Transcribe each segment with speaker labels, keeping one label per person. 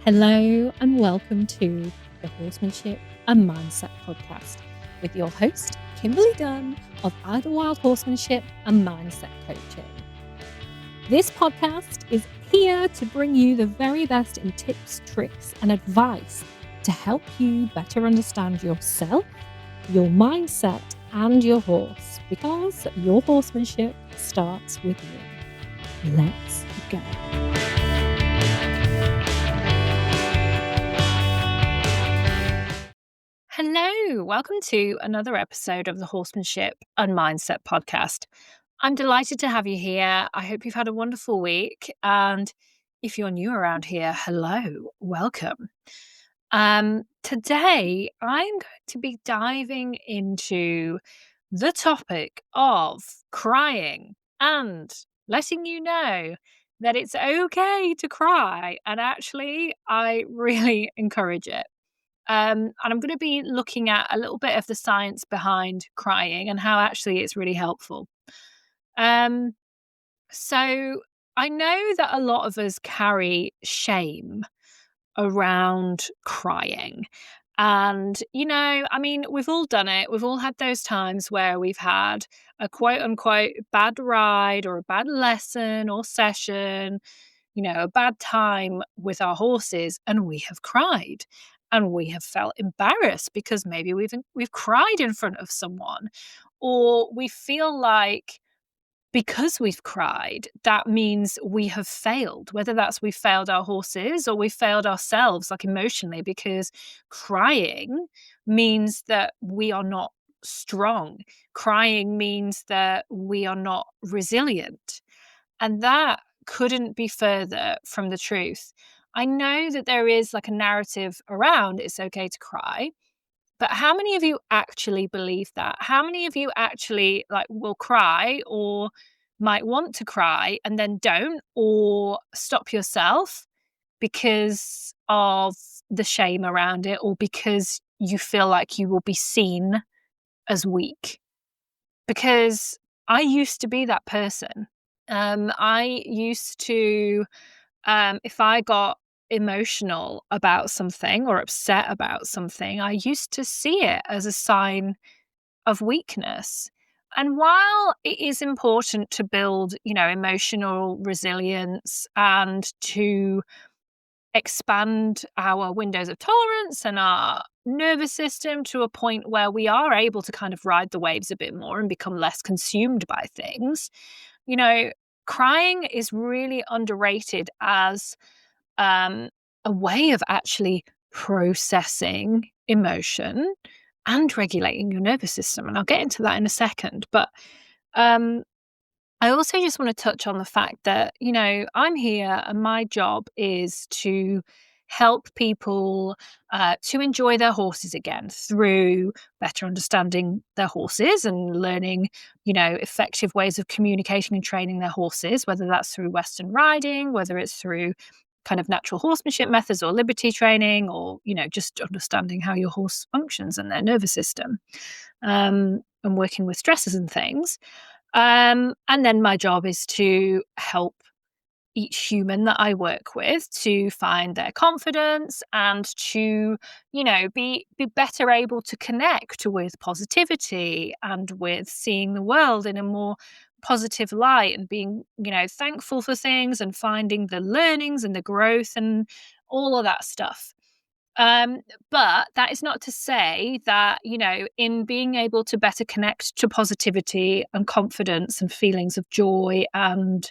Speaker 1: Hello and welcome to the Horsemanship and Mindset podcast with your host, Kimberly Dunn of Idlewild Horsemanship and Mindset Coaching. This podcast is here to bring you the very best in tips, tricks, and advice to help you better understand yourself, your mindset, and your horse, because your horsemanship starts with you. Let's go. Hello, welcome to another episode of the Horsemanship and Mindset podcast. I'm delighted to have you here. I hope you've had a wonderful week. And if you're new around here, hello, welcome. Today, I'm going to be diving into the topic of crying and letting you know that it's okay to cry. And actually, I really encourage it. And I'm going to be looking at a little bit of the science behind crying and how actually it's really helpful. So I know that a lot of us carry shame around crying. And, we've all done it. We've all had those times where we've had a quote unquote bad ride or a bad lesson or session, a bad time with our horses, and we have cried. And we have felt embarrassed because maybe we've cried in front of someone, or we feel like because we've cried, that means we have failed, whether that's we failed our horses or we failed ourselves, like emotionally, because crying means that we are not strong. Crying means that we are not resilient. And that couldn't be further from the truth. I know that there is like a narrative around it's okay to cry, but how many of you actually believe that? How many of you actually will cry or might want to cry and then don't, or stop yourself because of the shame around it, or because you feel like you will be seen as weak? Because I used to be that person. I used to, if I got emotional about something or upset about something, I used to see it as a sign of weakness. And while it is important to build, emotional resilience and to expand our windows of tolerance and our nervous system to a point where we are able to kind of ride the waves a bit more and become less consumed by things, crying is really underrated as a way of actually processing emotion and regulating your nervous system. And I'll get into that in a second. But I also just want to touch on the fact that, I'm here and my job is to help people to enjoy their horses again through better understanding their horses and learning, effective ways of communicating and training their horses, whether that's through Western riding, whether it's through kind of natural horsemanship methods or liberty training, or, just understanding how your horse functions and their nervous system, and working with stresses and things. And then my job is to help each human that I work with to find their confidence and to, be better able to connect with positivity and with seeing the world in a more positive light and being, thankful for things and finding the learnings and the growth and all of that stuff. But that is not to say that, in being able to better connect to positivity and confidence and feelings of joy and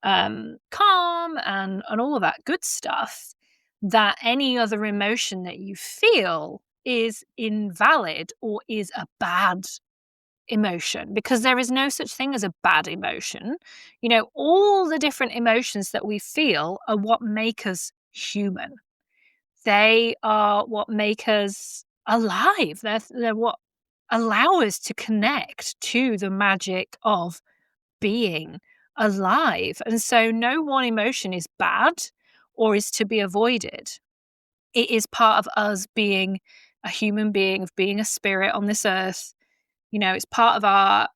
Speaker 1: calm and all of that good stuff, that any other emotion that you feel is invalid or is a bad emotion, because there is no such thing as a bad emotion. All the different emotions that we feel are what make us human. They are what make us alive. They're what allow us to connect to the magic of being alive. And so no one emotion is bad or is to be avoided. It is part of us being a human being, of being a spirit on this earth. It's part of our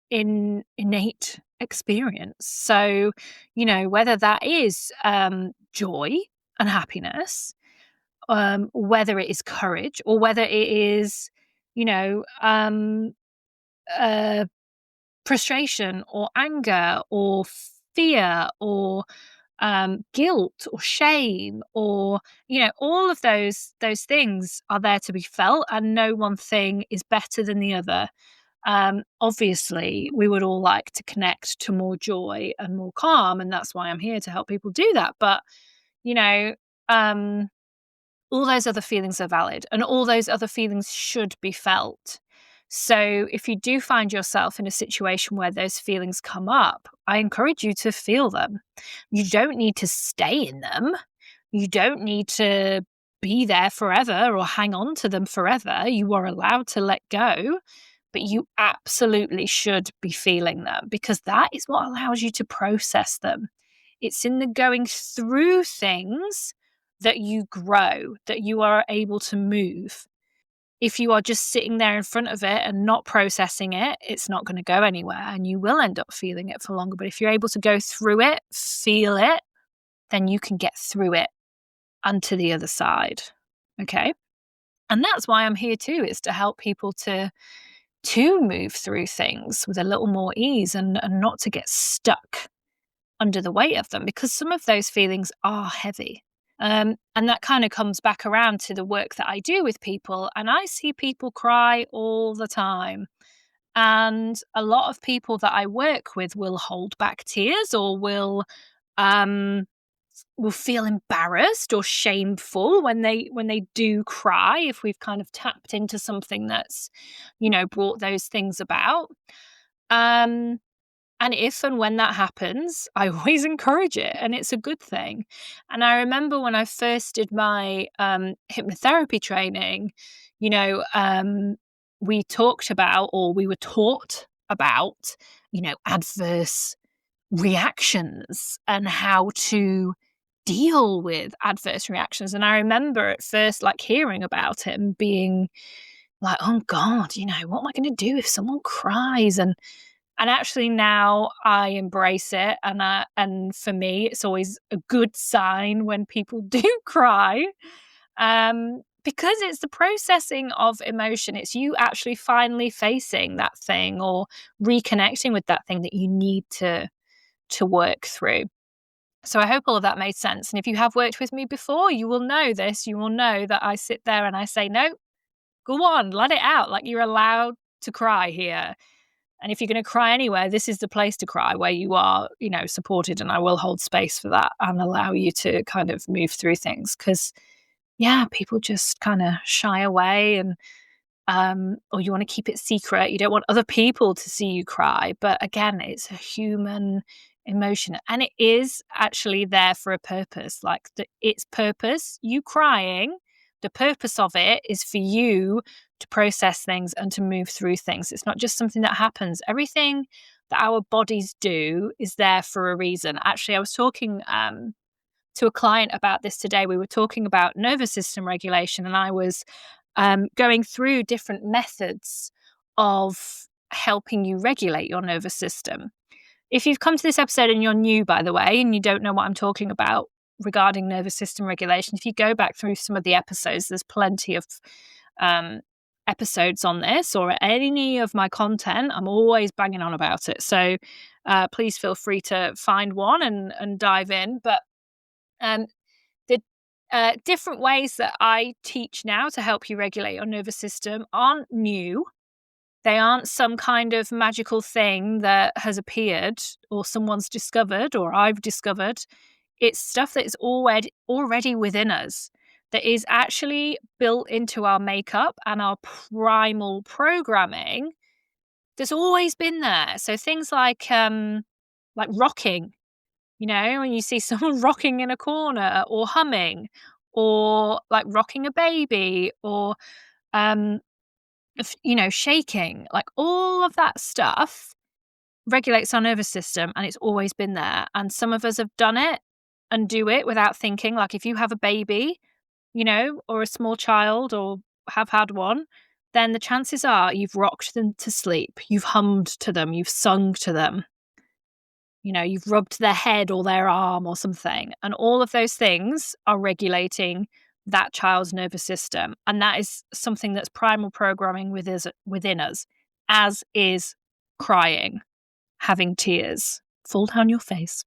Speaker 1: innate experience. So, whether that is joy unhappiness, whether it is courage or whether it is, you know, uh, frustration or anger or fear or guilt or shame, or all of those things are there to be felt, and no one thing is better than the other. Obviously we would all like to connect to more joy and more calm, and that's why I'm here to help people do that. But you know um all those other feelings are valid, and all those other feelings should be felt. So if you do find yourself in a situation where those feelings come up, I encourage you to feel them. You don't need to stay in them. You don't need to be there forever or hang on to them forever. You are allowed to let go, but you absolutely should be feeling them, because that is what allows you to process them. It's in the going through things that you grow, that you are able to move. If you are just sitting there in front of it and not processing it, it's not going to go anywhere, and you will end up feeling it for longer. But if you're able to go through it, feel it, then you can get through it and to the other side. Okay? And that's why I'm here too, is to help people to move through things with a little more ease, and not to get stuck under the weight of them, because some of those feelings are heavy. And that kind of comes back around to the work that I do with people. And I see people cry all the time. And a lot of people that I work with will hold back tears, or um, will feel embarrassed or shameful when they do cry, if we've kind of tapped into something that's brought those things about. Um, and if and when that happens, I always encourage it, and it's a good thing. And I remember when I first did my hypnotherapy training, you know, we talked about, or we were taught about, adverse reactions and how to deal with adverse reactions. And I remember at first, like, hearing about it and being like, oh God, what am I going to do if someone cries? And actually now I embrace it, and for me, it's always a good sign when people do cry, because it's the processing of emotion. It's you actually finally facing that thing, or reconnecting with that thing that you need to work through. So I hope all of that made sense. And if you have worked with me before, you will know this. You will know that I sit there and I say, no, go on, let it out. Like, you're allowed to cry here. And if you're going to cry anywhere, this is the place to cry, where you are, supported, and I will hold space for that and allow you to kind of move through things. Because, yeah, people just kind of shy away, and or you want to keep it secret. You don't want other people to see you cry. But again, it's a human emotion, and it is actually there for a purpose. Like, its purpose, you crying, the purpose of it is for you to process things and to move through things. It's not just something that happens. Everything that our bodies do is there for a reason. Actually, I was talking to a client about this today. We were talking about nervous system regulation, and I was going through different methods of helping you regulate your nervous system. If you've come to this episode and you're new, by the way, and you don't know what I'm talking about regarding nervous system regulation, if you go back through some of the episodes, there's plenty of episodes on this, or any of my content. I'm always banging on about it. So please feel free to find one and dive in. But the different ways that I teach now to help you regulate your nervous system aren't new. They aren't some kind of magical thing that has appeared, or someone's discovered, or I've discovered. It's stuff that is already within us, that is actually built into our makeup and our primal programming, that's always been there. So things like rocking, when you see someone rocking in a corner, or humming, or like rocking a baby, or shaking, like all of that stuff regulates our nervous system, and it's always been there. And some of us have done it and do it without thinking. Like, if you have a baby, or a small child, or have had one, then the chances are you've rocked them to sleep, you've hummed to them, you've sung to them, you've rubbed their head or their arm or something. And all of those things are regulating that child's nervous system. And that is something that's primal programming within us, as is crying, having tears fall down your face.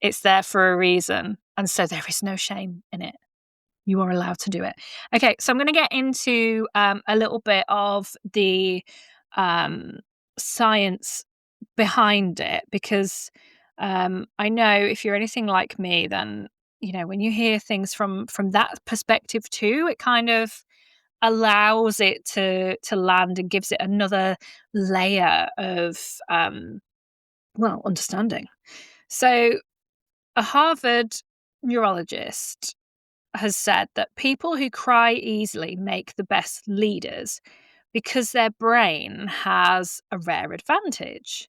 Speaker 1: It's there for a reason. And so there is no shame in it. You are allowed to do it. Okay, so I'm going to get into a little bit of the science behind it, because I know if you're anything like me, then when you hear things from that perspective too, it kind of allows it to land and gives it another layer of understanding. So a Harvard neurologist has said that people who cry easily make the best leaders because their brain has a rare advantage.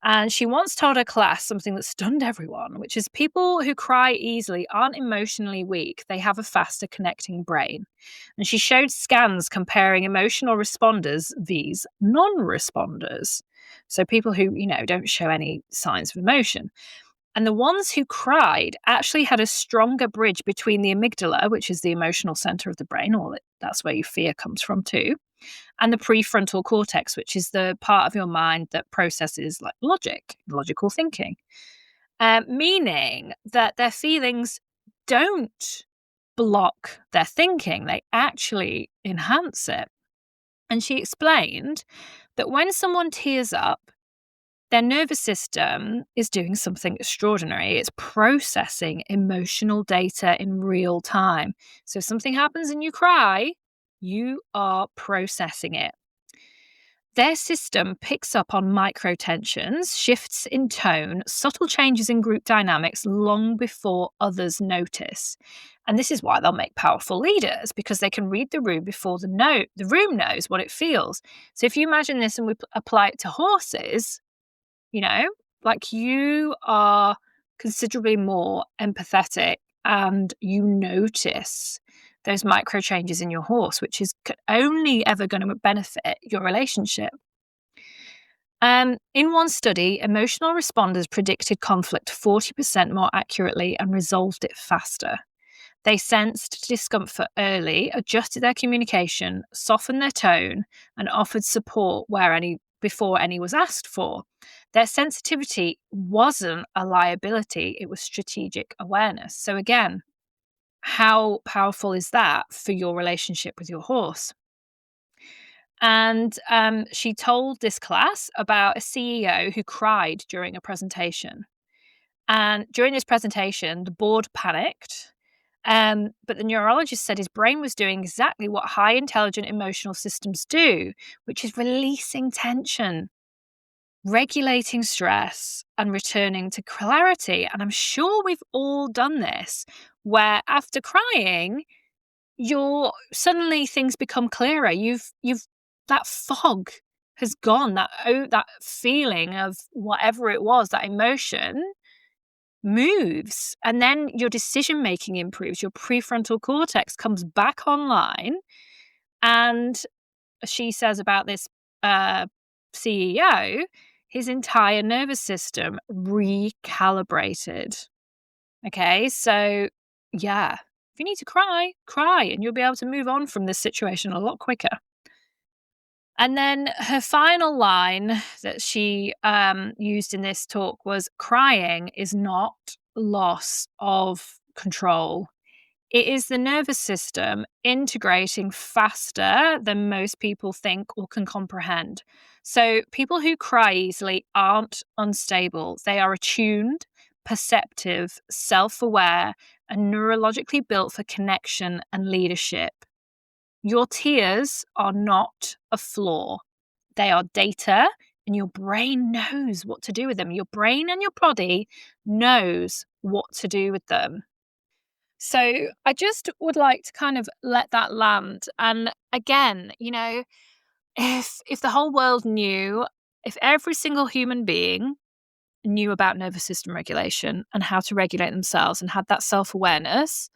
Speaker 1: And she once told her class something that stunned everyone, which is people who cry easily aren't emotionally weak. They have a faster connecting brain. And she showed scans comparing emotional responders, these non-responders. So people who, don't show any signs of emotion. And the ones who cried actually had a stronger bridge between the amygdala, which is the emotional center of the brain, or that's where your fear comes from too, and the prefrontal cortex, which is the part of your mind that processes like logical thinking, meaning that their feelings don't block their thinking, they actually enhance it. And she explained that when someone tears up, their nervous system is doing something extraordinary. It's processing emotional data in real time. So if something happens and you cry, you are processing it. Their system picks up on micro tensions, shifts in tone, subtle changes in group dynamics long before others notice. And this is why they'll make powerful leaders, because they can read the room before the room knows what it feels. So if you imagine this and we apply it to horses, like you are considerably more empathetic and you notice those micro changes in your horse, which is only ever going to benefit your relationship. In one study, emotional responders predicted conflict 40% more accurately and resolved it faster. They sensed discomfort early, adjusted their communication, softened their tone, and offered support before any was asked for. Their sensitivity wasn't a liability, it was strategic awareness. So again, how powerful is that for your relationship with your horse? And she told this class about a CEO who cried during a presentation. And during this presentation, the board panicked. But the neurologist said his brain was doing exactly what high intelligent emotional systems do, which is releasing tension, regulating stress, and returning to clarity. And I'm sure we've all done this, where after crying, suddenly things become clearer. You've that fog has gone, that feeling of whatever it was, that emotion moves, and then your decision making improves. Your prefrontal cortex comes back online. And she says about this CEO, his entire nervous system recalibrated. Okay, so yeah, if you need to cry, and you'll be able to move on from this situation a lot quicker. And then her final line that she used in this talk was, crying is not loss of control. It is the nervous system integrating faster than most people think or can comprehend. So people who cry easily aren't unstable. They are attuned, perceptive, self-aware, and neurologically built for connection and leadership. Your tears are not a flaw. They are data, and your brain knows what to do with them. Your brain and your body knows what to do with them. So I just would like to kind of let that land. And again, if the whole world knew, if every single human being knew about nervous system regulation and how to regulate themselves and had that self-awareness,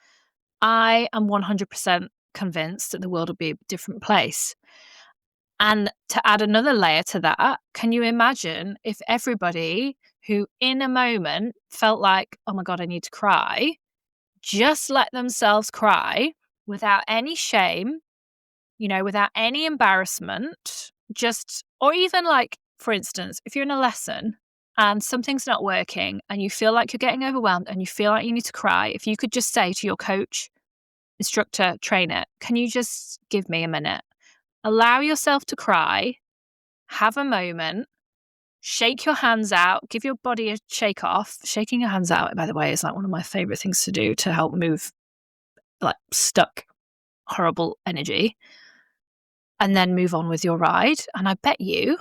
Speaker 1: I am 100% convinced that the world would be a different place. And to add another layer to that, can you imagine if everybody who in a moment felt like, oh my God, I need to cry, just let themselves cry without any shame, without any embarrassment, or even like, for instance, if you're in a lesson and something's not working and you feel like you're getting overwhelmed and you feel like you need to cry, if you could just say to your coach, instructor, trainer, can you just give me a minute? Allow yourself to cry, have a moment, shake your hands out, give your body a shake off. Shaking your hands out, by the way, is like one of my favorite things to do to help move like stuck, horrible energy, and then move on with your ride. And I bet you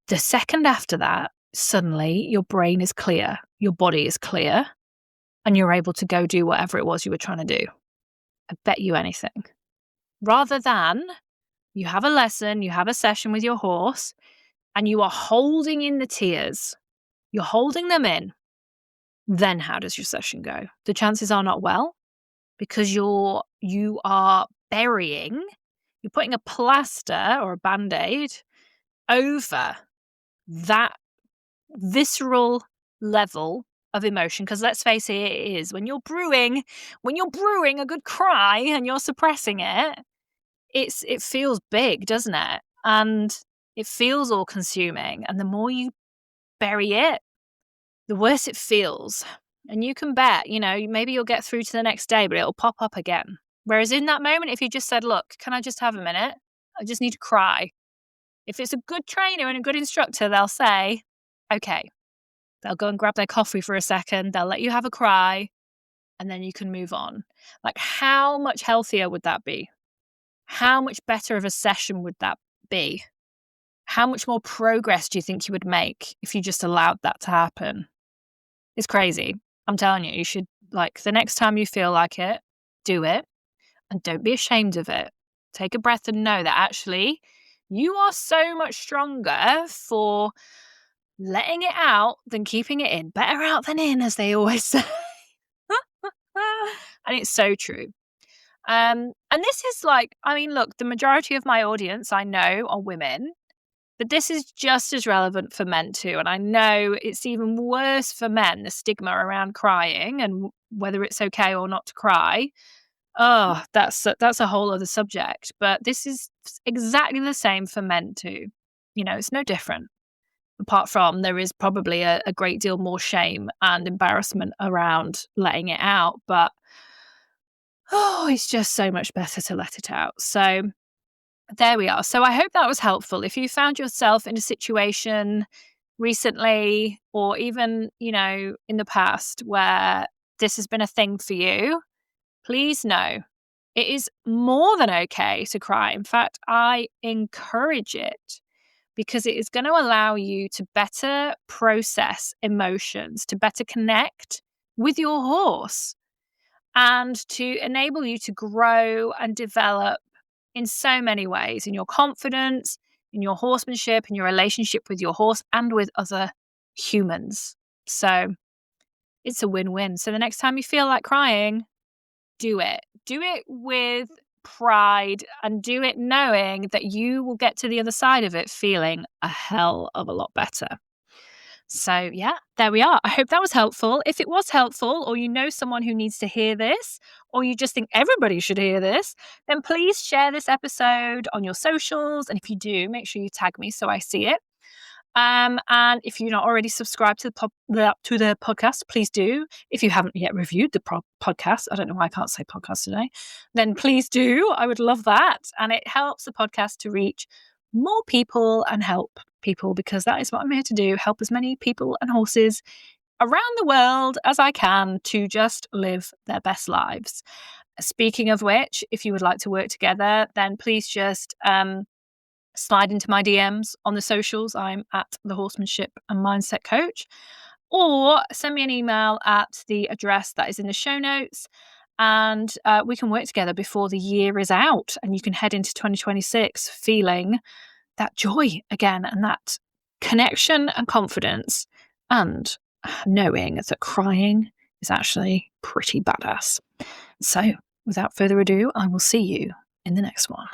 Speaker 1: the second after that, suddenly your brain is clear, your body is clear, and you're able to go do whatever it was you were trying to do. I bet you anything. Rather than you have a lesson, you have a session with your horse, and you are holding in the tears, you're holding them in, then how does your session go? The chances are not well, because you are burying, you're putting a plaster or a Band-Aid over that visceral level of emotion. Because let's face it, it is. When you're brewing a good cry and you're suppressing it, it feels big, doesn't it? And it feels all consuming. And the more you bury it, the worse it feels. And you can bet, maybe you'll get through to the next day, but it'll pop up again. Whereas in that moment, if you just said, look, can I just have a minute? I just need to cry. If it's a good trainer and a good instructor, they'll say, okay, they'll go and grab their coffee for a second. They'll let you have a cry and then you can move on. Like, how much healthier would that be? How much better of a session would that be? How much more progress do you think you would make if you just allowed that to happen? It's crazy. I'm telling you, you should, like, the next time you feel like it, do it. And don't be ashamed of it. Take a breath and know that actually you are so much stronger for letting it out than keeping it in. Better out than in, as they always say. And it's so true. And this is like, look, the majority of my audience I know are women, but this is just as relevant for men too. And I know it's even worse for men, the stigma around crying and whether it's okay or not to cry. Oh, that's a whole other subject. But this is exactly the same for men too. It's no different. Apart from there is probably a great deal more shame and embarrassment around letting it out. But, it's just so much better to let it out. So there we are. So I hope that was helpful. If you found yourself in a situation recently or even, in the past where this has been a thing for you, please know it is more than okay to cry. In fact, I encourage it because it is going to allow you to better process emotions, to better connect with your horse, and to enable you to grow and develop in so many ways, in your confidence, in your horsemanship, in your relationship with your horse and with other humans. So it's a win-win. So the next time you feel like crying, do it. Do it with pride and do it knowing that you will get to the other side of it feeling a hell of a lot better. So yeah, there we are. I hope that was helpful. If it was helpful, or you know someone who needs to hear this, or you just think everybody should hear this, then please share this episode on your socials. And if you do, make sure you tag me so I see it. And if you're not already subscribed to the podcast, please do. If you haven't yet reviewed the podcast, I don't know why I can't say podcast today, then please do. I would love that. And it helps the podcast to reach more people and help people, because that is what I'm here to do, help as many people and horses around the world as I can to just live their best lives. Speaking of which, if you would like to work together, then please just slide into my DMs on the socials. I'm at the Horsemanship and Mindset Coach, or send me an email at the address that is in the show notes, and we can work together before the year is out and you can head into 2026 feeling that joy again and that connection and confidence, and knowing that crying is actually pretty badass. So without further ado, I will see you in the next one.